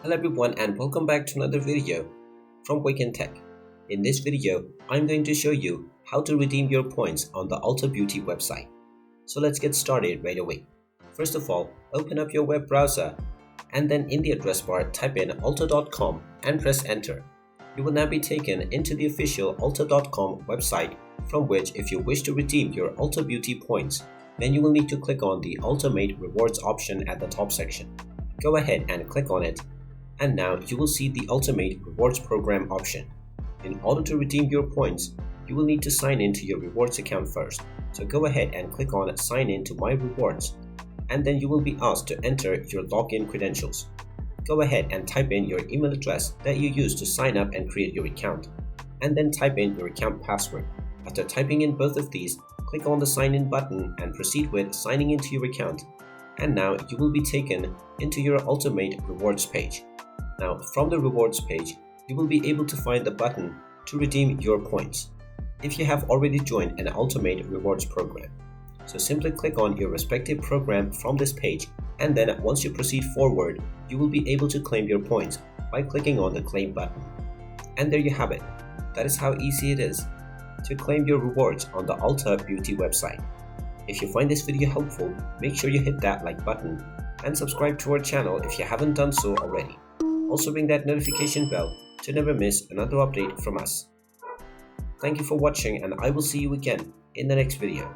Hello everyone and welcome back to another video from Wake&Tech. In this video, I'm going to show you how to redeem your points on the Ulta Beauty website. So let's get started right away. First of all, open up your web browser and then in the address bar type in ulta.com and press enter. You will now be taken into the official ulta.com website, from which if you wish to redeem your Ulta Beauty points, then you will need to click on the Ultimate Rewards option at the top section. Go ahead and click on it, and now you will see the Ultimate Rewards Program option. In order to redeem your points, you will need to sign in to your rewards account first. So go ahead and click on Sign in to My Rewards, and then you will be asked to enter your login credentials. Go ahead and type in your email address that you used to sign up and create your account, and then type in your account password. After typing in both of these, click on the Sign In button and proceed with signing into your account. And now you will be taken into your Ultimate Rewards page. Now, from the rewards page, you will be able to find the button to redeem your points if you have already joined an Ultimate Rewards program. So simply click on your respective program from this page, and then once you proceed forward, you will be able to claim your points by clicking on the claim button. And there you have it. That is how easy it is to claim your rewards on the Ulta Beauty website. If you find this video helpful, make sure you hit that like button and subscribe to our channel if you haven't done so already. Also ring that notification bell to never miss another update from us. Thank you for watching, and I will see you again in the next video.